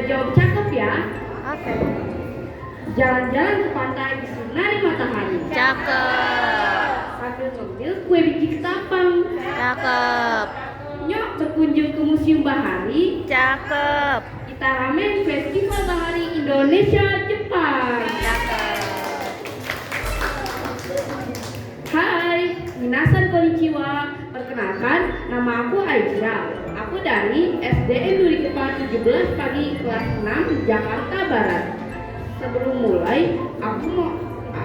jawab cakep ya. Oke. Jalan-jalan ke pantai disinari matahari. Cakep. Sambil ngemil kue biji ketapang. Cakep. Nyok berkunjung ke Museum Bahari. Cakep. Kita ramein Festival Bahari Indonesia Jepang. Cakep. Hai, minasan konnichiwa. Perkenalkan, nama aku Aisha. Aku dari SDN Duri Kepa 17 pagi kelas 6 Jakarta Barat. Sebelum mulai,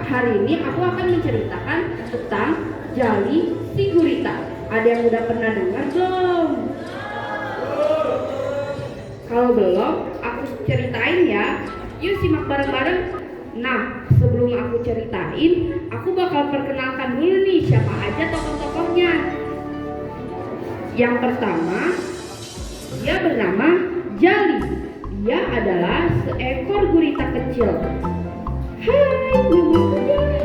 hari ini aku akan menceritakan tentang Jali si Gurita. Ada yang udah pernah dengar belum? Kalau belum, aku ceritain ya. Yuk simak bareng-bareng. Nah, sebelum aku ceritain, aku bakal perkenalkan dulu nih siapa aja tokoh-tokohnya. Yang pertama, dia bernama Jali. Dia adalah seekor gurita kecil. Hai, namaku Jali.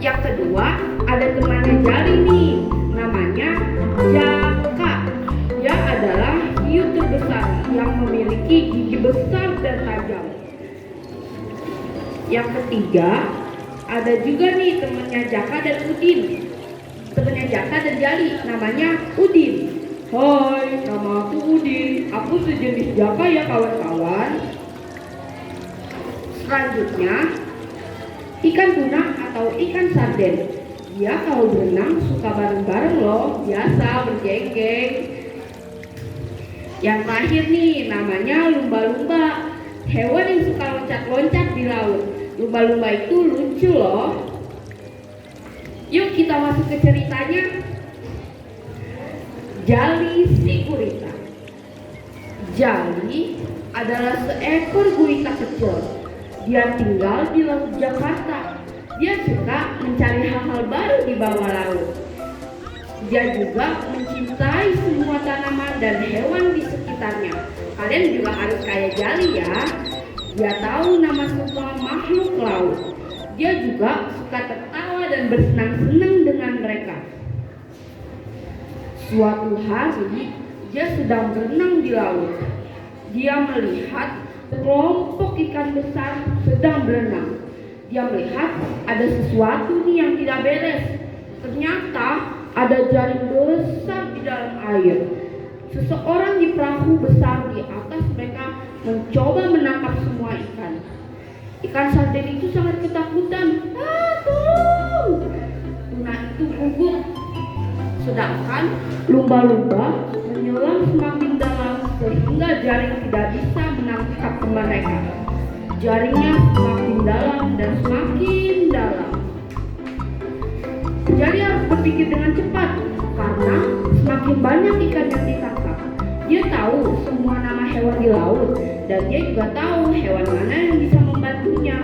Yang kedua, ada temannya Jali nih, namanya Jaka. Dia adalah hiu terbesar yang memiliki gigi besar dan tajam. Yang ketiga, ada juga nih temannya Jaka dan Udin. Temannya Jaka dan Jali, namanya Udin. Hai, nama aku Udin. Aku sejenis Jaka ya kawan-kawan. Selanjutnya, ikan tuna atau ikan sarden. Dia kalau berenang suka bareng-bareng loh, biasa bergeng-geng. Yang terakhir nih, namanya lumba-lumba. Hewan yang suka loncat-loncat di laut. Lumba-lumba itu lucu loh. Yuk kita masuk ke ceritanya. Jali si gurita. Jali adalah seekor gurita kecil. Dia tinggal di laut Jakarta. Dia suka mencari hal-hal baru di bawah laut. Dia juga mencintai semua tanaman dan hewan di sekitarnya. Kalian juga harus kayak Jali ya. Dia tahu nama semua makhluk laut. Dia juga suka tertawa dan bersenang-senang dengan mereka. Suatu hari, dia sedang berenang di laut. Dia melihat sekelompok ikan besar sedang berenang. Dia melihat ada sesuatu nih yang tidak beres. Ternyata ada jaring besar di dalam air. Seseorang di perahu besar di atas mereka mencoba menangkap semua ikan. Ikan sarden itu sangat ketakutan. Tolong! Tuna itu gugup. Sedangkan lumba-lumba menyelam semakin dalam sehingga jaring tidak bisa menangkap mereka. Jaringnya semakin dalam dan semakin dalam. Jali harus berpikir dengan cepat karena semakin banyak ikan yang ditangkap. Dia tahu semua nama hewan di laut dan dia juga tahu hewan mana yang bisa membantunya.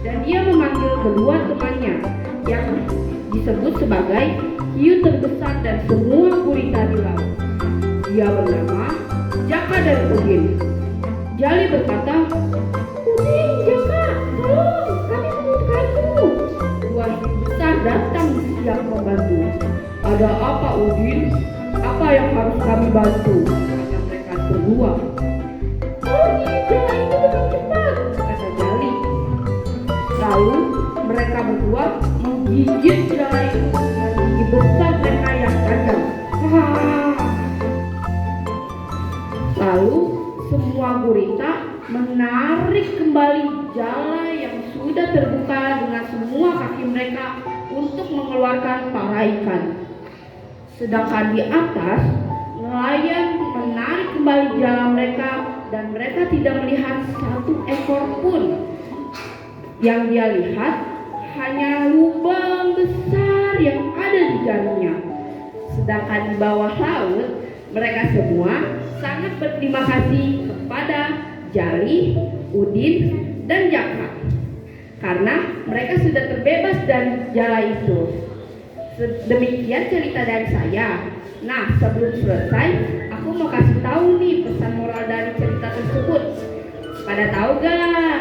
Dan dia memanggil kedua temannya yang disebut sebagai hiu terbesar dan semua gurita di laut. Dia bernama Jaka dan Udin. Jali berkata, Udin, Jaka, tolong, kami membutuhkanmu. Dua hiu besar datang siap membantu. Ada apa, Udin? Apa yang harus kami bantu? Tanya mereka berdua. Tolong jala itu dengan cepat, kata Jali. Lalu mereka berdua menggigit jala itu dengan gigi besar mereka yang tajam. Lalu semua gurita menarik kembali jala yang sudah terbuka dengan semua kaki mereka untuk mengeluarkan para ikan. Sedangkan di atas, nelayan menarik kembali jala mereka dan mereka tidak melihat satu ekor pun. Yang dia lihat hanya lubang besar yang ada di jaringnya. Sedangkan di bawah laut, mereka semua sangat berterima kasih kepada Jali, Udin, dan Jaka karena mereka sudah terbebas dari jala itu. Demikian cerita dari saya. Nah, sebelum selesai, aku mau kasih tahu nih pesan moral dari cerita tersebut. Pada tahu gak?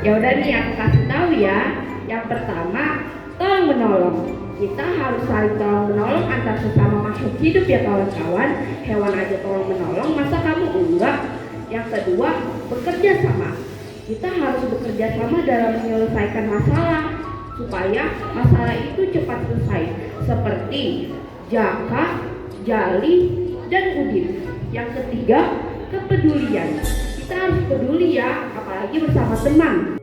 Ya udah nih aku kasih tahu ya. Yang pertama, tolong menolong. Kita harus saling tolong menolong antar sesama makhluk hidup ya kawan-kawan. Hewan aja tolong menolong, masa kamu enggak? Yang kedua, bekerja sama. Kita harus bekerja sama dalam menyelesaikan masalah supaya masalah itu cepat selesai. Seperti Jaka, Jali, dan Udin. Yang ketiga, kepedulian. Kita harus peduli ya, apalagi bersama teman.